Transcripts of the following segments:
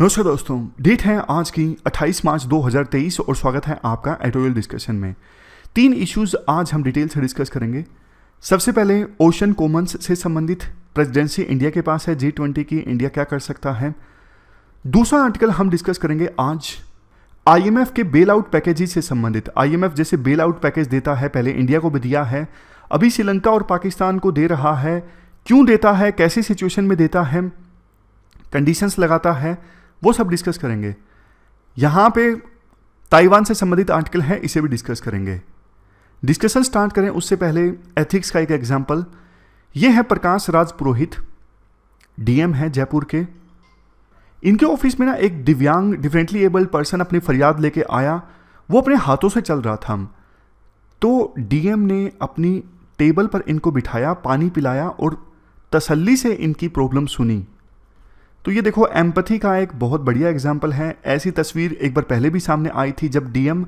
नमस्कार दोस्तों, डेट है आज की 28 मार्च 2023 और स्वागत है आपका एडिटोरियल डिस्कशन में। 3 इश्यूज आज हम डिटेल से डिस्कस करेंगे। सबसे पहले ओशन कॉमन्स से संबंधित प्रेसिडेंसी इंडिया के पास है G20 की, इंडिया क्या कर सकता है। दूसरा आर्टिकल हम डिस्कस करेंगे आज IMF के बेल आउट पैकेज से संबंधित। IMF जैसे बेल आउट पैकेज देता है, पहले इंडिया को भी दिया है, अभी श्रीलंका और पाकिस्तान को दे रहा है। क्यों देता है, कैसी सिचुएशन में देता है, कंडीशंस लगाता है, वो सब डिस्कस करेंगे। यहाँ पे ताइवान से संबंधित आर्टिकल है, इसे भी डिस्कस करेंगे। डिस्कशन स्टार्ट करें उससे पहले एथिक्स का एक एग्जांपल। ये है प्रकाश राज पुरोहित, DM है जयपुर के। इनके ऑफिस में ना एक दिव्यांग डिफरेंटली एबल्ड पर्सन अपनी फरियाद लेके आया। वो अपने हाथों से चल रहा था, तो DM ने अपनी टेबल पर इनको बिठाया, पानी पिलाया और तसल्ली से इनकी प्रॉब्लम सुनी। तो ये देखो, एम्पैथी का एक बहुत बढ़िया एग्जाम्पल है। ऐसी तस्वीर एक बार पहले भी सामने आई थी जब DM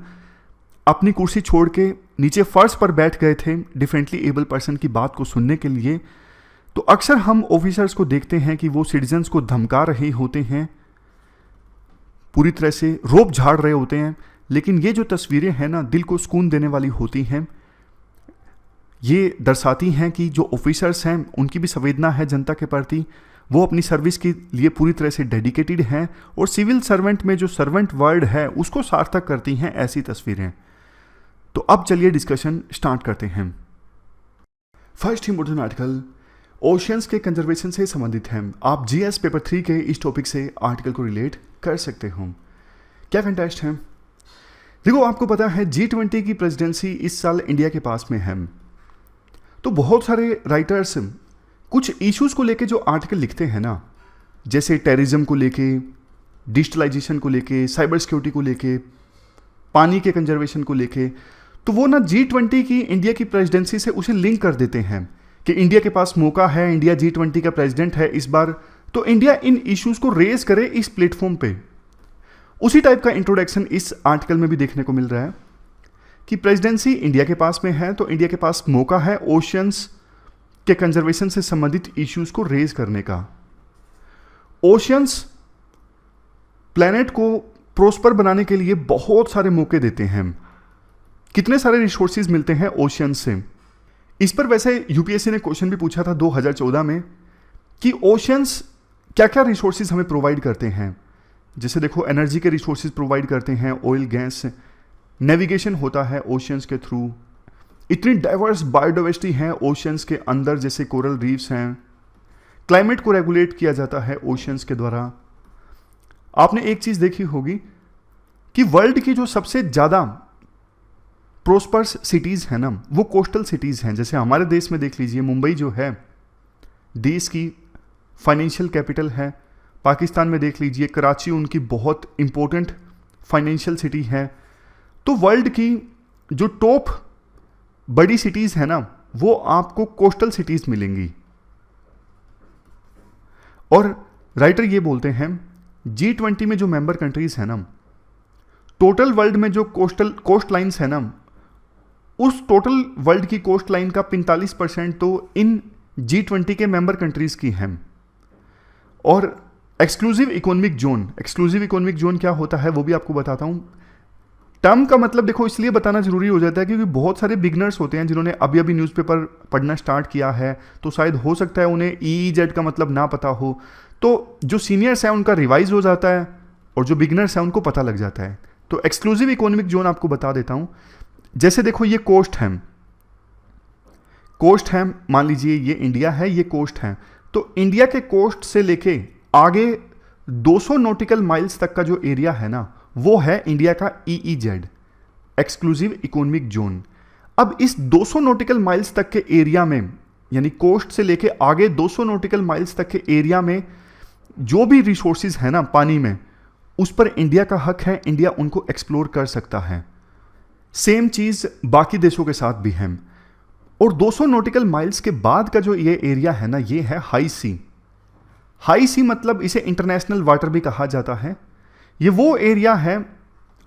अपनी कुर्सी छोड़ के नीचे फर्श पर बैठ गए थे डिफरेंटली एबल पर्सन की बात को सुनने के लिए। तो अक्सर हम ऑफिसर्स को देखते हैं कि वो सिटीजन्स को धमका रहे होते हैं, पूरी तरह से रोब झाड़ रहे होते हैं, लेकिन ये जो तस्वीरें हैं ना, दिल को सुकून देने वाली होती हैं। ये दर्शाती हैं कि जो ऑफिसर्स हैं उनकी भी संवेदना है जनता के प्रति, वो अपनी सर्विस के लिए पूरी तरह से डेडिकेटेड हैं और सिविल सर्वेंट में जो सर्वेंट वर्ड है उसको सार्थक करती हैं ऐसी तस्वीरें। तो अब चलिए डिस्कशन स्टार्ट करते हैं। फर्स्ट इंपोर्टेंट आर्टिकल ओशियंस के कंजर्वेशन से संबंधित है। आप GS पेपर 3 के इस टॉपिक से आर्टिकल को रिलेट कर सकते हो। क्या कंटेस्ट है? देखो, आपको पता है G20 की प्रेसिडेंसी इस साल इंडिया के पास में है। तो बहुत सारे राइटर्स कुछ इश्यूज को लेके जो आर्टिकल लिखते हैं ना, जैसे टेररिज्म को लेके, डिजिटलाइजेशन को लेके, साइबर सिक्योरिटी को लेके, पानी के कंजर्वेशन को लेके, तो वो ना G20 की इंडिया की प्रेसिडेंसी से उसे लिंक कर देते हैं कि इंडिया के पास मौका है, इंडिया G20 का प्रेसिडेंट है इस बार, तो इंडिया इन इश्यूज को रेज करे इस प्लेटफॉर्म पे। उसी टाइप का इंट्रोडक्शन इस आर्टिकल में भी देखने को मिल रहा है कि प्रेसिडेंसी इंडिया के पास में है, तो इंडिया के पास मौका है ओशियंस के कंजर्वेशन से संबंधित इश्यूज को रेज करने का। ओशियंस प्लैनेट को प्रोस्पर बनाने के लिए बहुत सारे मौके देते हैं। कितने सारे रिसोर्सेज मिलते हैं ओशियंस से, इस पर वैसे UPSC ने क्वेश्चन भी पूछा था 2014 में कि ओशियंस क्या क्या रिसोर्सेज हमें प्रोवाइड करते हैं। जैसे देखो, एनर्जी के रिसोर्सेज प्रोवाइड करते हैं, ऑयल गैस, नेविगेशन होता है ओशियंस के थ्रू, इतनी डाइवर्स बायोडाइवर्सिटी है ओशियंस के अंदर, जैसे कोरल रीफ्स हैं, क्लाइमेट को रेगुलेट किया जाता है ओशियंस के द्वारा। आपने एक चीज देखी होगी कि वर्ल्ड की जो सबसे ज्यादा प्रोस्पर्स सिटीज है ना, वो कोस्टल सिटीज हैं। जैसे हमारे देश में देख लीजिए, मुंबई जो है देश की फाइनेंशियल कैपिटल है। पाकिस्तान में देख लीजिए, कराची उनकी बहुत इंपॉर्टेंट फाइनेंशियल सिटी है। तो वर्ल्ड की जो टॉप बड़ी सिटीज है ना, वो आपको कोस्टल सिटीज मिलेंगी। और राइटर ये बोलते हैं G20 में जो मेंबर कंट्रीज है ना, टोटल वर्ल्ड में जो कोस्ट लाइन्स है ना, उस टोटल वर्ल्ड की कोस्ट लाइन का 45% तो इन G20 के मेंबर कंट्रीज की है। और एक्सक्लूसिव इकोनॉमिक जोन क्या होता है वो भी आपको बताता हूं। टर्म का मतलब देखो इसलिए बताना जरूरी हो जाता है क्योंकि बहुत सारे बिगनर्स होते हैं जिन्होंने अभी अभी न्यूज़पेपर पढ़ना स्टार्ट किया है, तो शायद हो सकता है उन्हें EEZ का मतलब ना पता हो। तो जो सीनियर्स हैं उनका रिवाइज हो जाता है और जो बिगनर्स हैं उनको पता लग जाता है। तो एक्सक्लूसिव इकोनॉमिक जोन आपको बता देता हूं। जैसे देखो, ये कोस्ट है, मान लीजिए ये इंडिया है, ये कोस्ट है। तो इंडिया के कोस्ट से लेके आगे 200 नॉटिकल माइल्स तक का जो एरिया है ना, वो है इंडिया का EEZ, एक्सक्लूसिव इकोनॉमिक जोन। अब इस 200 नॉटिकल माइल्स तक के एरिया में, यानी कोस्ट से लेके आगे 200 नॉटिकल माइल्स तक के एरिया में जो भी रिसोर्सेज है ना पानी में, उस पर इंडिया का हक है, इंडिया उनको एक्सप्लोर कर सकता है। सेम चीज बाकी देशों के साथ भी है। और 200 नॉटिकल माइल्स के बाद का जो ये एरिया है ना, ये है हाई सी मतलब इसे इंटरनेशनल वाटर भी कहा जाता है। ये वो एरिया है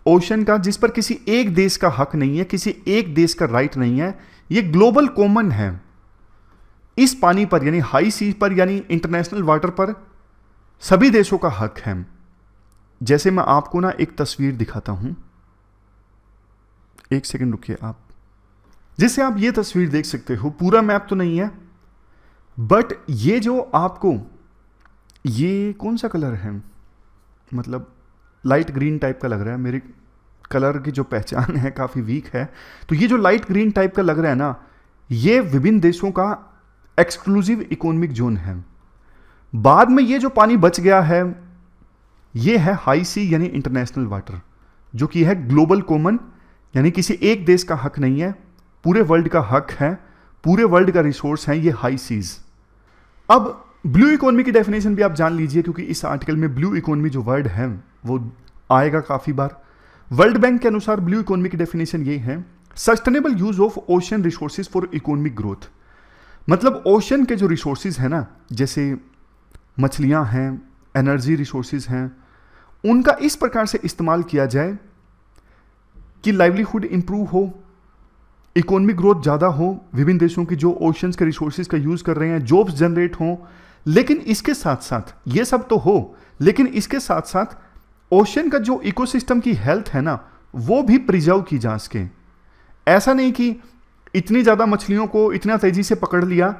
ओशन का जिस पर किसी एक देश का हक नहीं है, किसी एक देश का राइट नहीं है। ये ग्लोबल कॉमन है। इस पानी पर यानी हाई सी पर यानी इंटरनेशनल वाटर पर सभी देशों का हक है। जैसे मैं आपको ना एक तस्वीर दिखाता हूं, एक सेकंड रुकिए आप। जैसे आप ये तस्वीर देख सकते हो, पूरा मैप तो नहीं है, बट ये जो आपको, ये कौन सा कलर है, मतलब लाइट ग्रीन टाइप का लग रहा है। मेरी कलर की जो पहचान है काफ़ी वीक है। तो ये जो लाइट ग्रीन टाइप का लग रहा है ना, ये विभिन्न देशों का एक्सक्लूसिव इकोनॉमिक जोन है। बाद में ये जो पानी बच गया है, ये है हाई सी यानी इंटरनेशनल वाटर, जो कि है ग्लोबल कॉमन, यानी किसी एक देश का हक नहीं है, पूरे वर्ल्ड का हक है, पूरे वर्ल्ड का रिसोर्स है ये हाई सीज। अब ब्लू इकोनॉमी की डेफिनेशन भी आप जान लीजिए, क्योंकि इस आर्टिकल में ब्लू इकोनॉमी जो वर्ड है वो आएगा काफी बार। वर्ल्ड बैंक के अनुसार ब्लू इकोनॉमी की डेफिनेशन ये है, sustainable use of ocean resources for economic growth. मतलब ओशन के जो रिसोर्सेज है ना, जैसे मछलियां हैं, एनर्जी रिसोर्सेज हैं, उनका इस प्रकार से इस्तेमाल किया जाए कि लाइवलीहुड इंप्रूव हो, इकोनॉमिक ग्रोथ ज़्यादा हो, विभिन्न देशों की जो ओशंस के रिसोर्सेज का यूज़ कर रहे हैं, जॉब्स जनरेट हों। लेकिन इसके साथ साथ ये सब तो हो, लेकिन इसके साथ साथ ओशन का जो इकोसिस्टम की हेल्थ है ना, वो भी प्रिजर्व की जा सके। ऐसा नहीं कि इतनी ज़्यादा मछलियों को इतना तेज़ी से पकड़ लिया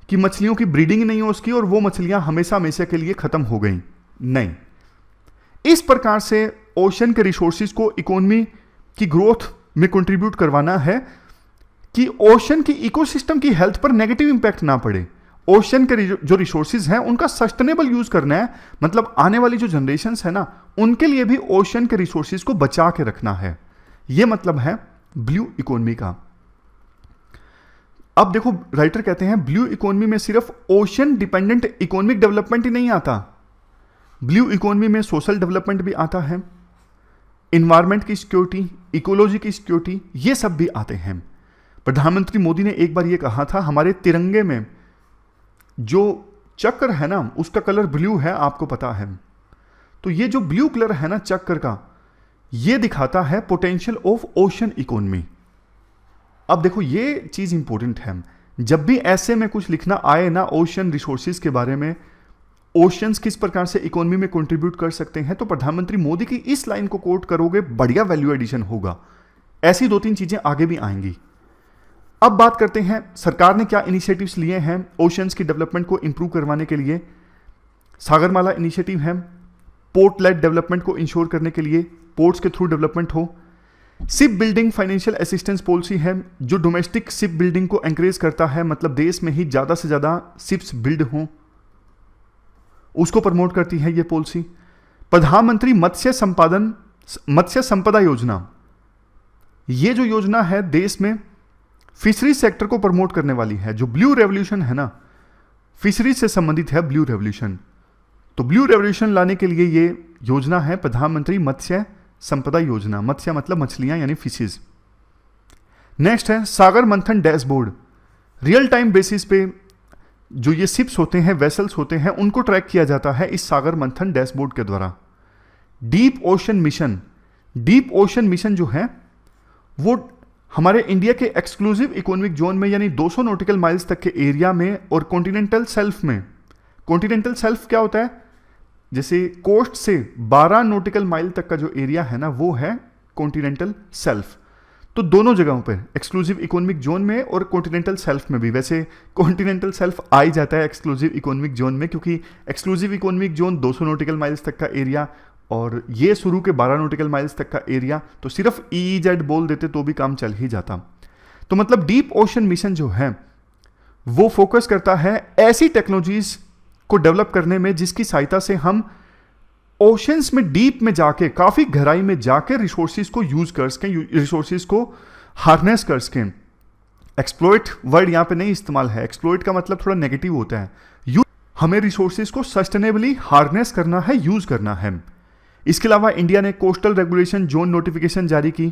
कि मछलियों की ब्रीडिंग नहीं हो उसकी और वो मछलियां हमेशा हमेशा के लिए ख़त्म हो गई। नहीं, इस प्रकार से ओशन के रिसोर्सेज को इकोनॉमी की ग्रोथ में कंट्रीब्यूट करवाना है कि ओशन की इकोसिस्टम की हेल्थ पर नेगेटिव इंपैक्ट ना पड़े। ओशन के जो रिसोर्सेज हैं उनका सस्टेनेबल यूज करना है, मतलब आने वाली जो जनरेशंस है ना, उनके लिए भी ओशन के रिसोर्सेज को बचा के रखना है। यह मतलब है ब्लू इकोनॉमी का। अब देखो, राइटर कहते हैं ब्लू इकोनॉमी में सिर्फ ओशन डिपेंडेंट इकोनॉमिक डेवलपमेंट ही नहीं आता, ब्लू इकोनॉमी में सोशल डेवलपमेंट भी आता है, इन्वायरमेंट की सिक्योरिटी, इकोलॉजी की सिक्योरिटी, ये सब भी आते हैं। प्रधानमंत्री मोदी ने एक बार ये कहा था, हमारे तिरंगे में जो चक्र है ना उसका कलर ब्लू है, आपको पता है। तो ये जो ब्लू कलर है ना चक्र का, ये दिखाता है पोटेंशियल ऑफ ओशन इकोनॉमी। अब देखो, ये चीज इंपॉर्टेंट है, जब भी ऐसे में कुछ लिखना आए ना ओशन रिसोर्सेज के बारे में, ओशंस किस प्रकार से इकोनॉमी में कंट्रीब्यूट कर सकते हैं, तो प्रधानमंत्री मोदी की इस लाइन को कोट करोगे, बढ़िया वैल्यू एडिशन होगा। ऐसी दो तीन चीजें आगे भी आएंगी। अब बात करते हैं सरकार ने क्या इनिशिएटिव्स लिए हैं ओशंस की डेवलपमेंट को इंप्रूव करवाने के लिए। सागरमाला इनिशिएटिव है, पोर्ट लेड डेवलपमेंट को इंश्योर करने के लिए, पोर्ट्स के थ्रू डेवलपमेंट हो। Ship building financial assistance policy है, जो डोमेस्टिक शिप बिल्डिंग को एंकरेज करता है, मतलब देश में ही ज्यादा से ज्यादा शिप्स बिल्ड हों, उसको प्रमोट करती है ये पॉलिसी। प्रधानमंत्री मत्स्य संपदा योजना, ये जो योजना है देश में फिशरीज सेक्टर को प्रमोट करने वाली है। जो ब्लू रेवोल्यूशन है ना, फिशरीज से संबंधित है ब्लू रेवोल्यूशन। तो ब्लू रेवोल्यूशन लाने के लिए ये योजना है प्रधानमंत्री मत्स्य संपदा योजना। मत्स्य मतलब मछलियां यानी फिशेज। नेक्स्ट है सागर मंथन डैशबोर्ड, रियल टाइम बेसिस पे जो ये शिप्स होते हैं, वेसल्स होते हैं, उनको ट्रैक किया जाता है इस सागर मंथन डैशबोर्ड के द्वारा। Deep ocean mission, deep ocean mission जो है वो हमारे इंडिया के एक्सक्लूसिव इकोनॉमिक जोन में यानी 200 नॉटिकल माइल्स तक के एरिया में और कॉन्टिनेंटल सेल्फ में। कॉन्टिनेंटल सेल्फ क्या होता है, जैसे कोस्ट से 12 नॉटिकल माइल तक का जो एरिया है ना, वो है कॉन्टिनेंटल सेल्फ। तो दोनों जगहों पर एक्सक्लूसिव इकोनॉमिक जोन में और कॉन्टिनेंटल सेल्फ में भी। वैसे कॉन्टिनेंटल सेल्फ आ ही जाता है एक्सक्लूसिव इकोनॉमिक जोन में, क्योंकि exclusive economic zone 200 nautical miles तक का एरिया और ये शुरू के 12 नॉटिकल माइल्स तक का एरिया, तो सिर्फ EEZ बोल देते तो भी काम चल ही जाता। तो मतलब डीप ओशन मिशन जो है वो फोकस करता है ऐसी टेक्नोलॉजीज को डेवलप करने में जिसकी सहायता से हम ओशंस में डीप में जाके, काफी गहराई में जाके रिसोर्सेज को यूज कर सकें, रिसोर्सेज को हार्नेस कर सकें। एक्सप्लॉइट वर्ड यहां पे नहीं इस्तेमाल है, एक्सप्लॉइट का मतलब थोड़ा नेगेटिव होता है। हमें रिसोर्सेज को सस्टेनेबली हार्नेस करना है, यूज करना है। इसके अलावा इंडिया ने कोस्टल रेगुलेशन जोन नोटिफिकेशन जारी की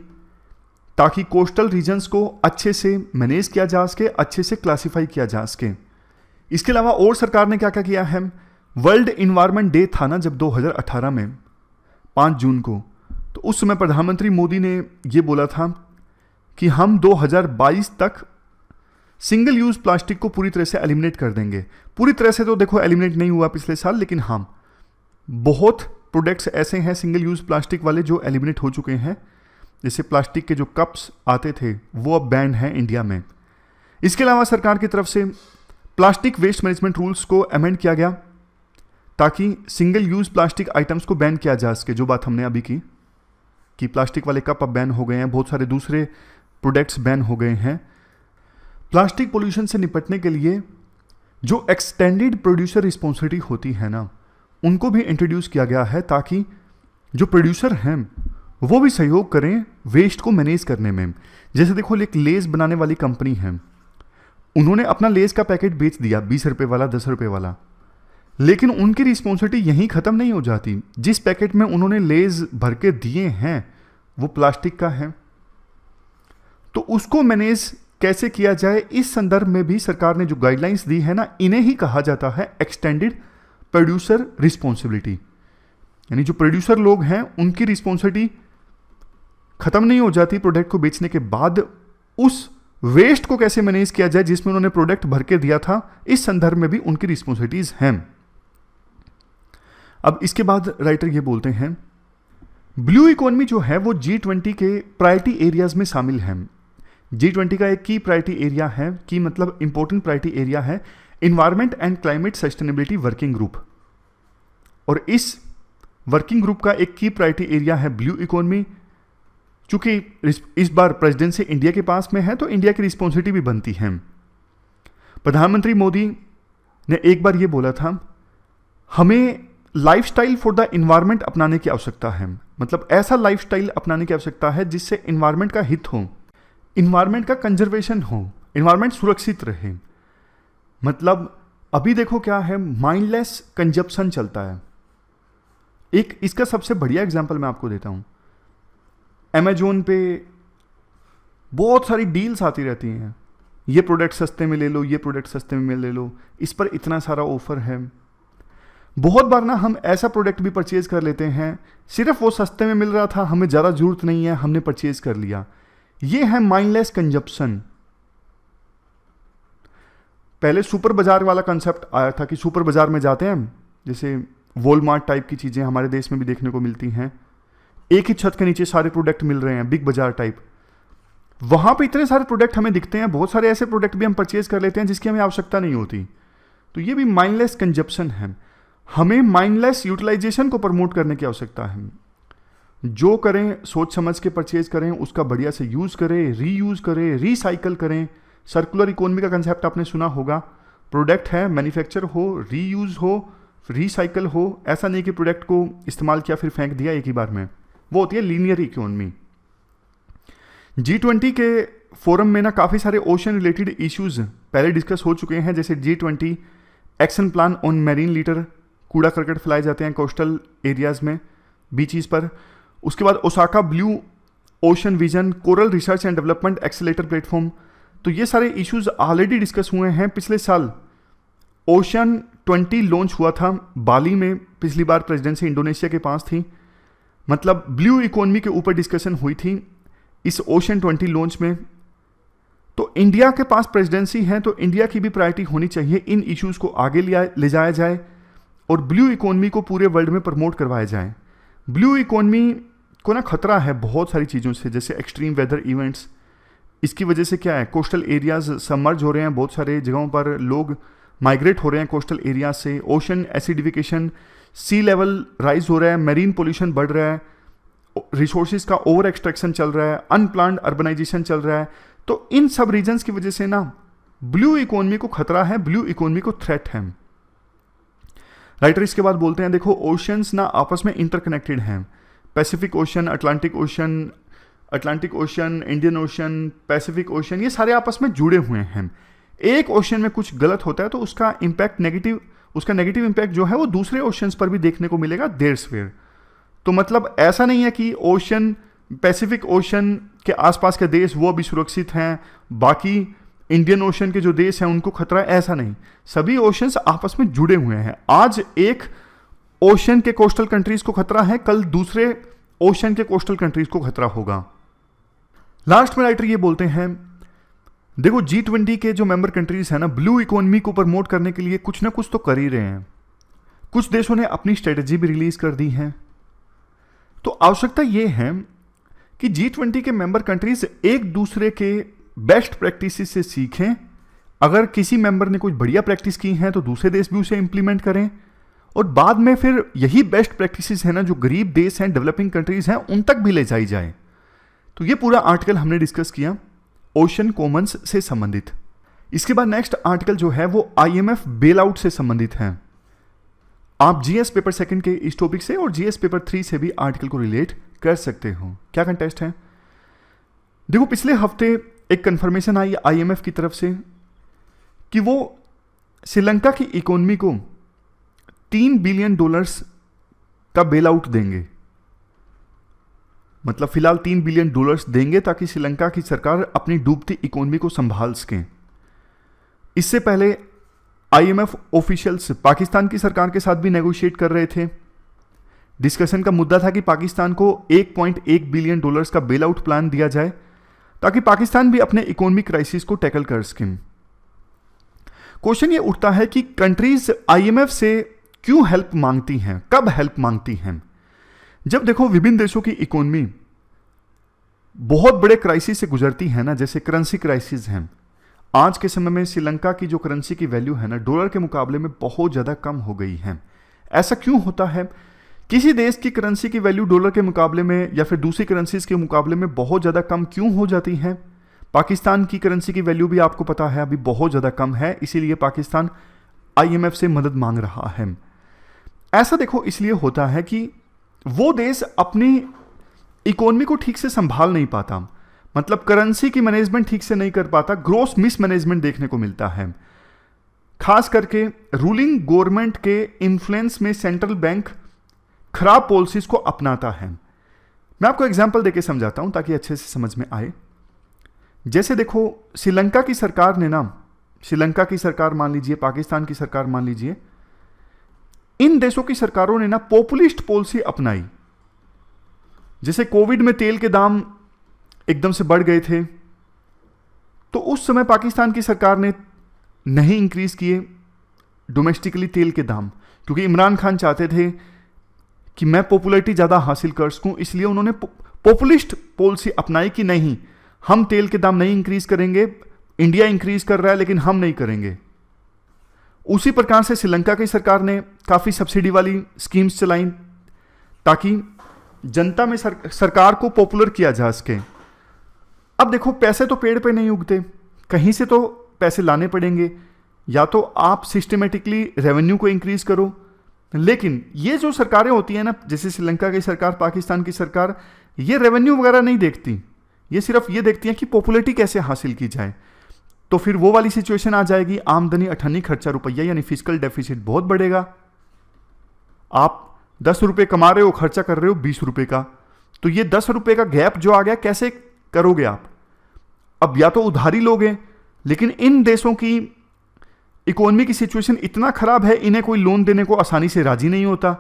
ताकि कोस्टल रीजन्स को अच्छे से मैनेज किया जा सके, अच्छे से क्लासिफाई किया जा सके। इसके अलावा और सरकार ने क्या क्या किया है, वर्ल्ड इन्वायरमेंट डे था ना जब 2018 में 5 जून को, तो उस समय प्रधानमंत्री मोदी ने ये बोला था कि हम 2022 तक सिंगल यूज प्लास्टिक को पूरी तरह से एलिमिनेट कर देंगे। पूरी तरह से तो देखो एलिमिनेट नहीं हुआ पिछले साल, लेकिन हाँ बहुत प्रोडक्ट्स ऐसे हैं सिंगल यूज़ प्लास्टिक वाले जो एलिमिनेट हो चुके हैं, जैसे प्लास्टिक के जो कप्स आते थे वो अब बैन हैं इंडिया में। इसके अलावा सरकार की तरफ से प्लास्टिक वेस्ट मैनेजमेंट रूल्स को अमेंड किया गया ताकि सिंगल यूज़ प्लास्टिक आइटम्स को बैन किया जा सके। जो बात हमने अभी की कि प्लास्टिक वाले कप अब बैन हो गए हैं, बहुत सारे दूसरे प्रोडक्ट्स बैन हो गए हैं। प्लास्टिक पोल्यूशन से निपटने के लिए जो एक्सटेंडेड प्रोड्यूसर रिस्पॉन्सिबिलिटी होती है ना, उनको भी इंट्रोड्यूस किया गया है ताकि जो प्रोड्यूसर हैं वो भी सहयोग करें वेस्ट को मैनेज करने में। जैसे देखो, एक लेस बनाने वाली कंपनी है, उन्होंने अपना लेस का पैकेट बेच दिया 20 रुपये वाला, 10 रुपये वाला, लेकिन उनकी रिस्पॉन्सिबिलिटी यहीं ख़त्म नहीं हो जाती। जिस पैकेट में उन्होंने लेस भर के दिए हैं वो प्लास्टिक का है, तो उसको मैनेज कैसे किया जाए, इस संदर्भ में भी सरकार ने जो गाइडलाइंस दी है ना, इन्हें ही कहा जाता है एक्सटेंडेड प्रोड्यूसर रिस्पॉन्सिबिलिटी। यानी जो प्रोड्यूसर लोग हैं उनकी रिस्पॉन्सिबिलिटी खत्म नहीं हो जाती प्रोडक्ट को बेचने के बाद, उस वेस्ट को कैसे मैनेज किया जाए जिसमें उन्होंने प्रोडक्ट भर के दिया था, इस संदर्भ में भी उनकी रिस्पॉन्सिबिलिटीज हैं। अब इसके बाद राइटर ये बोलते हैं, ब्लू इकोनॉमी जो है वो G20 के प्रायोरिटी एरियाज में शामिल है। G20 का एक की प्रायोरिटी एरिया है, की मतलब इंपॉर्टेंट प्रायोरिटी एरिया है environment and climate sustainability working group, और इस वर्किंग ग्रुप का एक की प्रायोरिटी एरिया है ब्लू इकोनॉमी। चूंकि इस बार प्रेसिडेंसी इंडिया के पास में है तो इंडिया की रिस्पॉन्सिबिलिटी भी बनती है। प्रधानमंत्री मोदी ने एक बार ये बोला था, हमें लाइफस्टाइल फॉर द इन्वायरमेंट अपनाने की आवश्यकता है। मतलब ऐसा लाइफस्टाइल अपनाने की आवश्यकता है जिससे इन्वायरमेंट का हित हो, इन्वायरमेंट का कंजर्वेशन हो, इन्वायरमेंट सुरक्षित रहे। मतलब अभी देखो क्या है, माइंडलेस कंजप्शन चलता है। एक इसका सबसे बढ़िया एग्जांपल मैं आपको देता हूं। अमेजोन पे बहुत सारी डील्स आती रहती हैं, ये प्रोडक्ट सस्ते में ले लो, ये प्रोडक्ट सस्ते में ले लो, इस पर इतना सारा ऑफर है। बहुत बार ना हम ऐसा प्रोडक्ट भी परचेज कर लेते हैं, सिर्फ वो सस्ते में मिल रहा था, हमें ज़्यादा जरूरत नहीं है, हमने परचेज कर लिया। ये है माइंडलेस कंजप्शन। पहले सुपर बाजार वाला कंसेप्ट आया था कि सुपर बाजार में जाते हैं, जैसे वॉलमार्ट टाइप की चीज़ें हमारे देश में भी देखने को मिलती हैं, एक ही छत के नीचे सारे प्रोडक्ट मिल रहे हैं, बिग बाजार टाइप। वहाँ पे इतने सारे प्रोडक्ट हमें दिखते हैं, बहुत सारे ऐसे प्रोडक्ट भी हम परचेज कर लेते हैं जिसकी हमें आवश्यकता नहीं होती। तो ये भी माइंडलेस कंजप्शन है। हमें माइंडलेस यूटिलाइजेशन को प्रमोट करने की आवश्यकता है। जो करें सोच समझ के परचेज करें, उसका बढ़िया से यूज़ करें, रीयूज़ करें, रिसाइकल करें। सर्कुलर इकोनॉमी का कंसेप्ट आपने सुना होगा। प्रोडक्ट है, मैन्युफैक्चर हो, रीयूज़ हो, रिसाइकल हो, ऐसा नहीं कि प्रोडक्ट को इस्तेमाल किया फिर फेंक दिया एक ही बार में, वो होती है लीनियर इकोनॉमी। G20 के फोरम में ना काफ़ी सारे ओशन रिलेटेड इश्यूज पहले डिस्कस हो चुके हैं, जैसे G20 action plan on marine litre, कूड़ा करकट फैलाए जाते हैं कोस्टल एरियाज में, बीचीज पर। उसके बाद Osaka blue ocean vision, coral research and development accelerator platform. तो ये सारे इश्यूज ऑलरेडी डिस्कस हुए हैं। पिछले साल ओशन 20 लॉन्च हुआ था बाली में, पिछली बार प्रेसिडेंसी इंडोनेशिया के पास थी। मतलब ब्लू इकोनॉमी के ऊपर डिस्कशन हुई थी इस ओशन 20 लॉन्च में। तो इंडिया के पास प्रेसिडेंसी है तो इंडिया की भी प्रायोरिटी होनी चाहिए, इन इश्यूज को आगे ले जाया जाए और ब्लू इकोनॉमी को पूरे वर्ल्ड में प्रमोट करवाया जाए। ब्लू इकोनॉमी को ना खतरा है बहुत सारी चीज़ों से, जैसे एक्सट्रीम वेदर इवेंट्स। इसकी वजह से क्या है, कोस्टल एरियाज सबमर्ज हो रहे हैं, बहुत सारे जगहों पर लोग माइग्रेट हो रहे हैं कोस्टल एरिया से। ओशन एसिडिफिकेशन, सी लेवल राइज हो रहा है, मेरीन पोल्यूशन बढ़ रहा है, रिसोर्सेज का ओवर एक्सट्रैक्शन चल रहा है, अनप्लान्ड अर्बनाइजेशन चल रहा है। तो इन सब रीजन्स की वजह से ना ब्लू इकोनॉमी को खतरा है, ब्लू इकोनॉमी को थ्रेट है। राइटर इसके बाद बोलते हैं, देखो ओशंस ना आपस में इंटरकनेक्टेड हैं। Pacific ocean, Atlantic ocean, Indian ocean, Pacific ocean, ये सारे आपस में जुड़े हुए हैं। एक ओशन में कुछ गलत होता है तो उसका नेगेटिव इंपैक्ट जो है वो दूसरे ओशंस पर भी देखने को मिलेगा देयर। तो मतलब ऐसा नहीं है कि ओशन, पैसिफिक ओशन के आसपास के देश वो भी सुरक्षित हैं, बाकी इंडियन ओशन के जो देश हैं उनको खतरा है, ऐसा नहीं। सभी ओशंस आपस में जुड़े हुए हैं। आज एक ओशन के कोस्टल कंट्रीज को खतरा है, कल दूसरे ओशन के कोस्टल कंट्रीज को खतरा होगा। लास्ट में राइटर ये बोलते हैं, देखो G20 के जो मेंबर कंट्रीज हैं ना, ब्लू इकोनॉमी को प्रमोट करने के लिए कुछ ना कुछ तो कर ही रहे हैं। कुछ देशों ने अपनी स्ट्रेटजी भी रिलीज कर दी है। तो आवश्यकता यह है कि G20 के मेंबर कंट्रीज एक दूसरे के बेस्ट प्रैक्टिसेस से सीखें। अगर किसी मेंबर ने कुछ बढ़िया प्रैक्टिस की है तो दूसरे देश भी उसे इंप्लीमेंट करें, और बाद में फिर यही बेस्ट प्रैक्टिसेस है ना जो गरीब देश हैं, डेवलपिंग कंट्रीज हैं, उन तक भी ले जाई जाए। तो ये पूरा आर्टिकल हमने डिस्कस किया ओशन कॉमन्स से संबंधित। इसके बाद नेक्स्ट आर्टिकल जो है वो IMF बेल आउट से संबंधित है। आप GS पेपर सेकंड के इस टॉपिक से और GS पेपर 3 से भी आर्टिकल को रिलेट कर सकते हो। क्या कंटेस्ट है? देखो, पिछले हफ्ते एक कंफर्मेशन आई IMF की तरफ से कि वो श्रीलंका की इकोनॉमी को $3 बिलियन का बेल आउट देंगे। मतलब फिलहाल $3 बिलियन देंगे ताकि श्रीलंका की सरकार अपनी डूबती इकोनॉमी को संभाल सके। इससे पहले IMF ऑफिशियल्स पाकिस्तान की सरकार के साथ भी नेगोशिएट कर रहे थे। डिस्कशन का मुद्दा था कि पाकिस्तान को $1.1 बिलियन का बेल आउट प्लान दिया जाए ताकि पाकिस्तान भी अपने इकोनॉमिक क्राइसिस को टैकल कर सके। क्वेश्चन ये उठता है कि कंट्रीज IMF से क्यों हेल्प मांगती हैं, कब हेल्प मांगती हैं? जब देखो विभिन्न देशों की इकोनॉमी बहुत बड़े क्राइसिस से गुजरती है ना, जैसे करेंसी क्राइसिस है। आज के समय में श्रीलंका की जो करेंसी की वैल्यू है ना, डॉलर के मुकाबले में बहुत ज़्यादा कम हो गई है। ऐसा क्यों होता है? किसी देश की करेंसी की वैल्यू डॉलर के मुकाबले में या फिर दूसरी करेंसीज के मुकाबले में बहुत ज़्यादा कम क्यों हो जाती है? पाकिस्तान की करेंसी की वैल्यू भी आपको पता है अभी बहुत ज़्यादा कम है, इसीलिए पाकिस्तान IMF से मदद मांग रहा है। ऐसा देखो इसलिए होता है कि वो देश अपनी इकोनॉमी को ठीक से संभाल नहीं पाता, मतलब करेंसी की मैनेजमेंट ठीक से नहीं कर पाता, ग्रोस मिसमैनेजमेंट देखने को मिलता है। खास करके रूलिंग गवर्नमेंट के इन्फ्लुएंस में सेंट्रल बैंक खराब पॉलिसीज को अपनाता है। मैं आपको एग्जांपल देके समझाता हूं ताकि अच्छे से समझ में आए। जैसे देखो श्रीलंका की सरकार ने ना, श्रीलंका की सरकार मान लीजिए, पाकिस्तान की सरकार मान लीजिए, इन देशों की सरकारों ने ना पॉपुलिस्ट पॉलिसी अपनाई। जैसे कोविड में तेल के दाम एकदम से बढ़ गए थे, तो उस समय पाकिस्तान की सरकार ने नहीं इंक्रीज किए डोमेस्टिकली तेल के दाम, क्योंकि इमरान खान चाहते थे कि मैं पॉपुलैरिटी ज़्यादा हासिल कर सकूं, इसलिए उन्होंने पॉपुलिस्ट पॉलिसी अपनाई कि नहीं, हम तेल के दाम नहीं इंक्रीज करेंगे, इंडिया इंक्रीज कर रहा है लेकिन हम नहीं करेंगे। उसी प्रकार से श्रीलंका की सरकार ने काफ़ी सब्सिडी वाली स्कीम्स चलाई ताकि जनता में सरकार को पॉपुलर किया जा सके। अब देखो पैसे तो पेड़ पे नहीं उगते, कहीं से तो पैसे लाने पड़ेंगे, या तो आप सिस्टमेटिकली रेवेन्यू को इंक्रीज करो। लेकिन ये जो सरकारें होती हैं ना, जैसे श्रीलंका की सरकार, पाकिस्तान की सरकार, ये रेवेन्यू वगैरह नहीं देखती, ये सिर्फ ये देखती हैं कि पॉपुलैरिटी कैसे हासिल की जाए। तो फिर वो वाली सिचुएशन आ जाएगी, आमदनी अठन्नी खर्चा रुपया, यानी फिजिकल डेफिसिट बहुत बढ़ेगा। आप 10 रुपये कमा रहे हो, खर्चा कर रहे हो 20 रुपये का, तो ये 10 रुपये का गैप जो आ गया कैसे करोगे आप? अब या तो उधारी लोगे, लेकिन इन देशों की इकोनॉमी की सिचुएशन इतना खराब है, इन्हें कोई लोन देने को आसानी से राजी नहीं होता।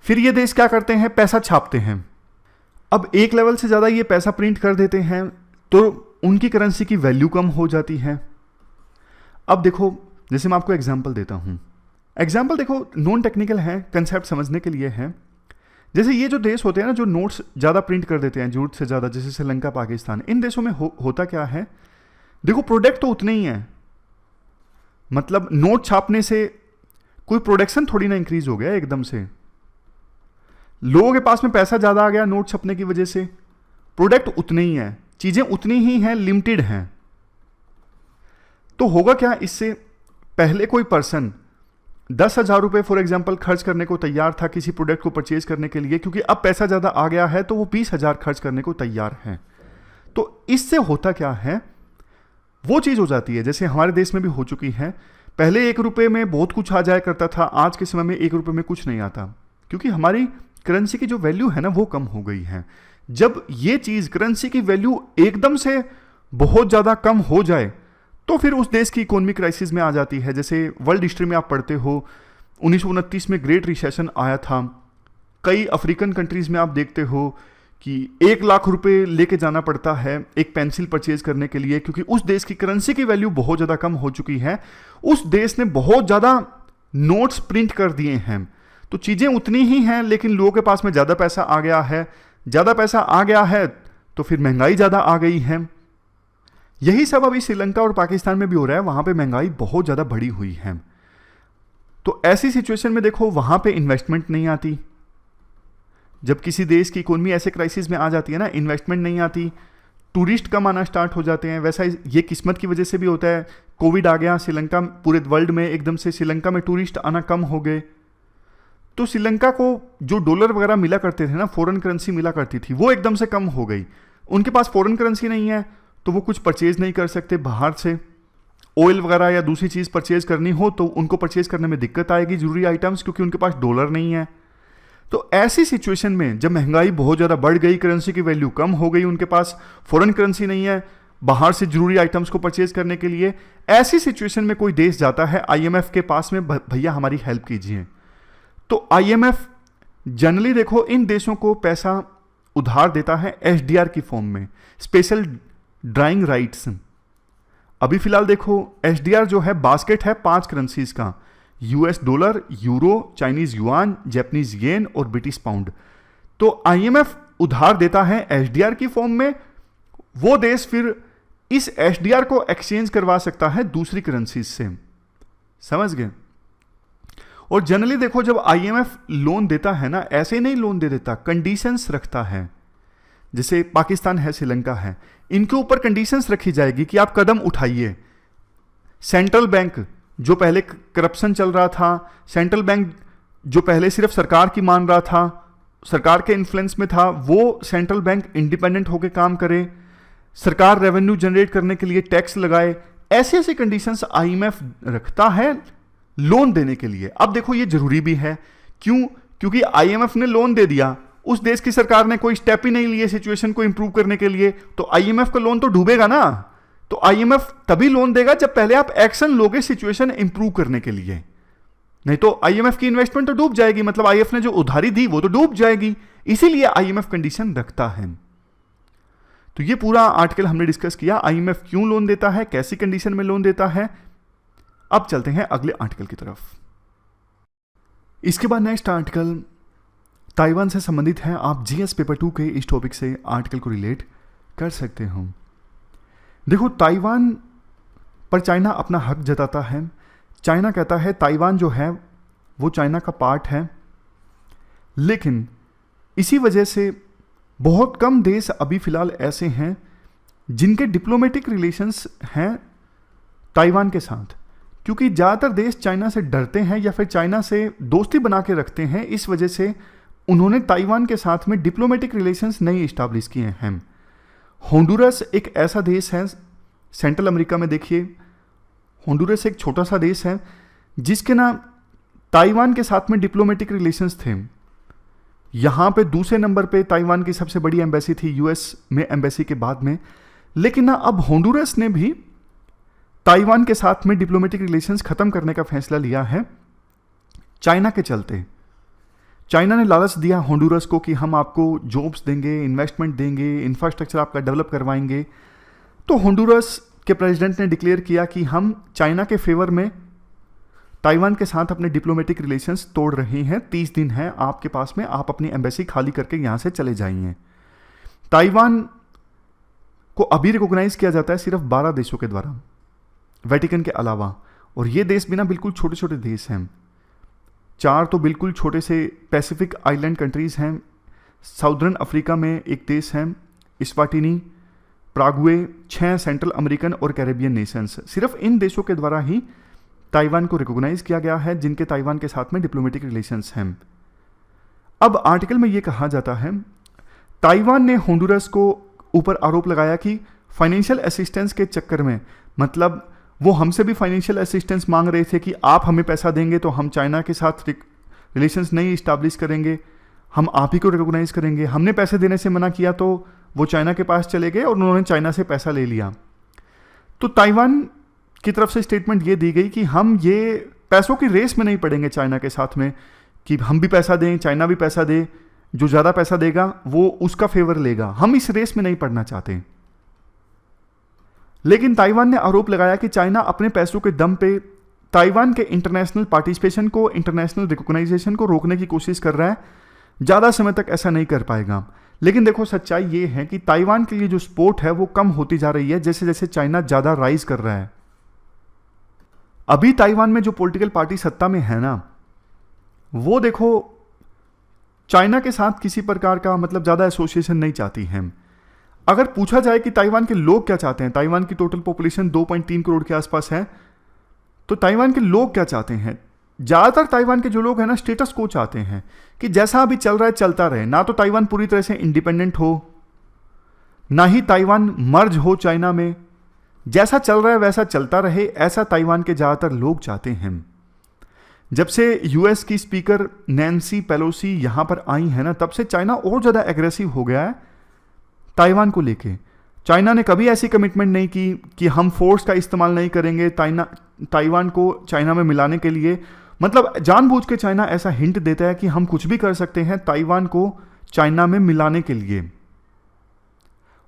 फिर ये देश क्या करते हैं? पैसा छापते हैं। अब एक लेवल से ज़्यादा ये पैसा प्रिंट कर देते हैं तो उनकी करेंसी की वैल्यू कम हो जाती है। अब देखो, जैसे मैं आपको एग्जांपल देता हूं, एग्जांपल देखो नॉन टेक्निकल है, कंसेप्ट समझने के लिए है। जैसे ये जो देश होते हैं ना, जो नोट्स ज़्यादा प्रिंट कर देते हैं जरूरत से ज़्यादा, जैसे श्रीलंका, पाकिस्तान, इन देशों में होता क्या है? देखो प्रोडक्ट तो उतने ही हैं, मतलब नोट छापने से कोई प्रोडक्शन थोड़ी ना इंक्रीज हो गया एकदम से। लोगों के पास में पैसा ज़्यादा आ गया नोट छपने की वजह से, प्रोडक्ट उतने ही हैं, चीज़ें उतनी ही हैं, लिमिटेड हैं। तो होगा क्या इससे? पहले कोई पर्सन 10,000 रुपये फॉर एग्जाम्पल खर्च करने को तैयार था किसी प्रोडक्ट को परचेज करने के लिए, क्योंकि अब पैसा ज़्यादा आ गया है तो वो 20,000 खर्च करने को तैयार है। तो इससे होता क्या है? वो चीज़ हो जाती है जैसे हमारे देश में भी हो चुकी है। पहले 1 रुपये में बहुत कुछ आ जाया करता था, आज के समय में 1 रुपये में कुछ नहीं आता, क्योंकि हमारी करेंसी की जो वैल्यू है ना वो कम हो गई है। जब ये चीज़ करेंसी की वैल्यू एकदम से बहुत ज़्यादा कम हो जाए तो फिर उस देश की इकोनॉमी क्राइसिस में आ जाती है। जैसे वर्ल्ड हिस्ट्री में आप पढ़ते हो 1929 में ग्रेट रिसेशन आया था। कई अफ्रीकन कंट्रीज़ में आप देखते हो कि 1 लाख रुपए लेके जाना पड़ता है एक पेंसिल परचेज करने के लिए, क्योंकि उस देश की करेंसी की वैल्यू बहुत ज़्यादा कम हो चुकी है। उस देश ने बहुत ज़्यादा नोट्स प्रिंट कर दिए हैं। तो चीज़ें उतनी ही हैं, लेकिन लोगों के पास में ज़्यादा पैसा आ गया है। ज़्यादा पैसा आ गया है तो फिर महंगाई ज़्यादा आ गई है। यही सब अभी श्रीलंका और पाकिस्तान में भी हो रहा है, वहाँ पे महंगाई बहुत ज़्यादा बढ़ी हुई है। तो ऐसी सिचुएशन में देखो, वहाँ पे इन्वेस्टमेंट नहीं आती। जब किसी देश की इकोनॉमी ऐसे क्राइसिस में आ जाती है ना, इन्वेस्टमेंट नहीं आती, टूरिस्ट कम आना स्टार्ट हो जाते हैं। वैसा ये किस्मत की वजह से भी होता है। कोविड आ गया श्रीलंका, पूरे वर्ल्ड में एकदम से श्रीलंका में टूरिस्ट आना कम हो गए। तो श्रीलंका को जो डॉलर वगैरह मिला करते थे ना, फॉरेन करेंसी मिला करती थी, वो एकदम से कम हो गई। उनके पास फॉरेन करेंसी नहीं है तो वो कुछ परचेज नहीं कर सकते बाहर से। ऑयल वगैरह या दूसरी चीज़ परचेज करनी हो तो उनको परचेज करने में दिक्कत आएगी, जरूरी आइटम्स, क्योंकि उनके पास डॉलर नहीं है। तो ऐसी सिचुएशन में जब महंगाई बहुत ज़्यादा बढ़ गई, करेंसी की वैल्यू कम हो गई, उनके पास फॉरेन करेंसी नहीं है बाहर से जरूरी आइटम्स को परचेज करने के लिए, ऐसी सिचुएशन में कोई देश जाता है आईएमएफ के पास में, भैया हमारी हेल्प कीजिए। तो आईएमएफ जनरली देखो इन देशों को पैसा उधार देता है एसडीआर की फॉर्म में, स्पेशल ड्राइंग राइट्स। अभी फिलहाल देखो एसडीआर जो है बास्केट है 5 करेंसीज का, US dollar, euro, Chinese yuan, Japanese yen और ब्रिटिश पाउंड। तो आईएमएफ उधार देता है एसडीआर की फॉर्म में, वो देश फिर इस एसडीआर को एक्सचेंज करवा सकता है दूसरी करेंसीज से। समझ गए? और जनरली देखो जब आईएमएफ लोन देता है ना, ऐसे नहीं लोन दे देता, कंडीशंस रखता है। जैसे पाकिस्तान है, श्रीलंका है, इनके ऊपर कंडीशंस रखी जाएगी कि आप कदम उठाइए। सेंट्रल बैंक जो पहले करप्शन चल रहा था, सेंट्रल बैंक जो पहले सिर्फ सरकार की मान रहा था, सरकार के इन्फ्लुएंस में था, वो सेंट्रल बैंक इंडिपेंडेंट होकर काम करे, सरकार रेवेन्यू जनरेट करने के लिए टैक्स लगाए। ऐसी ऐसी कंडीशंस आईएमएफ रखता है लोन देने के लिए। अब देखो ये जरूरी भी है, क्यों? क्योंकि आईएमएफ ने लोन दे दिया, उस देश की सरकार ने कोई स्टेप ही नहीं लिए सिचुएशन को इंप्रूव करने के लिए, तो आईएमएफ का लोन तो डूबेगा ना। तो आईएमएफ तभी लोन देगा जब पहले आप एक्शन लोगे सिचुएशन इंप्रूव करने के लिए, नहीं तो आईएमएफ की इन्वेस्टमेंट तो डूब जाएगी, मतलब आईएमएफ ने जो उधारी दी वो तो डूब जाएगी। इसीलिए आईएमएफ कंडीशन रखता है। तो ये पूरा आर्टिकल हमने डिस्कस किया, आईएमएफ क्यों लोन देता है, कैसी कंडीशन में लोन देता है। अब चलते हैं अगले आर्टिकल की तरफ। इसके बाद नेक्स्ट आर्टिकल ताइवान से संबंधित है। आप जीएस पेपर 2 के इस टॉपिक से आर्टिकल को रिलेट कर सकते हो। देखो ताइवान पर चाइना अपना हक जताता है। चाइना कहता है ताइवान जो है वो चाइना का पार्ट है, लेकिन इसी वजह से बहुत कम देश अभी फिलहाल ऐसे हैं जिनके डिप्लोमेटिक रिलेशंस हैं ताइवान के साथ, क्योंकि ज़्यादातर देश चाइना से डरते हैं या फिर चाइना से दोस्ती बना के रखते हैं। इस वजह से उन्होंने ताइवान के साथ में डिप्लोमेटिक रिलेशंस नहीं इस्टेब्लिश किए हैं। होंडुरस एक ऐसा देश है सेंट्रल अमेरिका में, देखिए होंडुरस एक छोटा सा देश है जिसके ना ताइवान के साथ में डिप्लोमेटिक रिलेशंस थे। यहाँ पे दूसरे नंबर पे ताइवान की सबसे बड़ी एम्बेसी थी यूएस में, एम्बेसी के बाद में। लेकिन ना अब होंडुरस ने भी ताइवान के साथ में डिप्लोमेटिक रिलेशंस खत्म करने का फैसला लिया है चाइना के चलते। चाइना ने लालच दिया होंडुरस को कि हम आपको जॉब्स देंगे, इन्वेस्टमेंट देंगे, इंफ्रास्ट्रक्चर आपका डेवलप करवाएंगे। तो होंडुरस के प्रेसिडेंट ने डिक्लेयर किया कि हम चाइना के फेवर में ताइवान के साथ अपने डिप्लोमेटिक रिलेशंस तोड़ रहे हैं। 30 दिन है आपके पास में, आप अपनी एम्बेसी खाली करके यहाँ से चले जाइए। ताइवान को अभी रिकॉग्नाइज किया जाता है सिर्फ 12 देशों के द्वारा, वेटिकन के अलावा। और ये देश भी ना बिल्कुल छोटे छोटे देश हैं। 4 तो बिल्कुल छोटे से पैसिफिक आइलैंड कंट्रीज़ हैं। साउदर्न अफ्रीका में एक देश है इस्वाटिनी, प्रागुए, 6 सेंट्रल अमेरिकन और कैरेबियन नेशंस। सिर्फ इन देशों के द्वारा ही ताइवान को रिकॉग्नाइज किया गया है जिनके ताइवान के साथ में डिप्लोमेटिक रिलेशंस हैं। अब आर्टिकल में ये कहा जाता है ताइवान ने होंडुरस को ऊपर आरोप लगाया कि फाइनेंशियल असिस्टेंस के चक्कर में, मतलब वो हमसे भी फाइनेंशियल असिस्टेंस मांग रहे थे कि आप हमें पैसा देंगे तो हम चाइना के साथ रिलेशंस नहीं इस्टेब्लिश करेंगे, हम आप ही को रिकॉग्नाइज करेंगे। हमने पैसे देने से मना किया तो वो चाइना के पास चले गए और उन्होंने चाइना से पैसा ले लिया। तो ताइवान की तरफ से स्टेटमेंट ये दी गई कि हम ये पैसों की रेस में नहीं पड़ेंगे चाइना के साथ में कि हम भी पैसा दें, चाइना भी पैसा दे, जो ज़्यादा पैसा देगा वो उसका फेवर लेगा। हम इस रेस में नहीं पड़ना चाहते। लेकिन ताइवान ने आरोप लगाया कि चाइना अपने पैसों के दम पे ताइवान के इंटरनेशनल पार्टिसिपेशन को, इंटरनेशनल रिकॉग्नाइजेशन को रोकने की कोशिश कर रहा है। ज़्यादा समय तक ऐसा नहीं कर पाएगा। लेकिन देखो सच्चाई ये है कि ताइवान के लिए जो सपोर्ट है वो कम होती जा रही है जैसे जैसे चाइना ज़्यादा राइज कर रहा है। अभी ताइवान में जो पॉलिटिकल पार्टी सत्ता में है ना, वो देखो चाइना के साथ किसी प्रकार का मतलब ज़्यादा एसोसिएशन नहीं चाहती है। अगर पूछा जाए कि ताइवान के लोग क्या चाहते हैं, ताइवान की टोटल पॉपुलेशन 2.3 करोड़ के आसपास है, तो ताइवान के लोग क्या चाहते हैं? ज़्यादातर ताइवान के जो लोग हैं ना, स्टेटस को चाहते हैं कि जैसा अभी चल रहा है चलता रहे, ना तो ताइवान पूरी तरह से इंडिपेंडेंट हो, ना ही ताइवान मर्ज हो चाइना में, जैसा चल रहा है वैसा चलता रहे, ऐसा ताइवान के ज़्यादातर लोग चाहते हैं। जब से यूएस की स्पीकर नैन्सी पेलोसी यहाँ पर आई है ना, तब से चाइना और ज़्यादा एग्रेसिव हो गया है ताइवान को लेके। चाइना ने कभी ऐसी कमिटमेंट नहीं की कि हम फोर्स का इस्तेमाल नहीं करेंगे ताइवान को चाइना में मिलाने के लिए। मतलब जानबूझ के चाइना ऐसा हिंट देता है कि हम कुछ भी कर सकते हैं ताइवान को चाइना में मिलाने के लिए।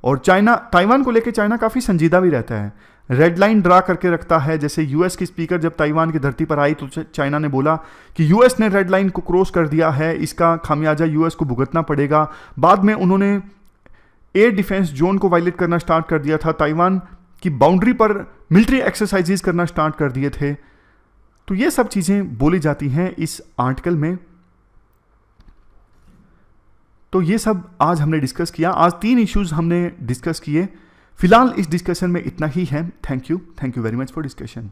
और ताइवान को लेके चाइना काफ़ी संजीदा भी रहता है, रेड लाइन ड्रा करके रखता है। जैसे यूएस की स्पीकर जब ताइवान की धरती पर आई तो चाइना ने बोला कि यूएस ने रेड लाइन को क्रॉस कर दिया है, इसका खामियाजा यूएस को भुगतना पड़ेगा। बाद में उन्होंने एयर डिफेंस जोन को वायलेट करना स्टार्ट कर दिया था, ताइवान की बाउंड्री पर मिलिट्री एक्सरसाइजेज करना स्टार्ट कर दिए थे। तो ये सब चीज़ें बोली जाती हैं इस आर्टिकल में। तो ये सब आज हमने डिस्कस किया। आज 3 इश्यूज हमने डिस्कस किए। फिलहाल इस डिस्कशन में इतना ही है। Thank you very much for discussion.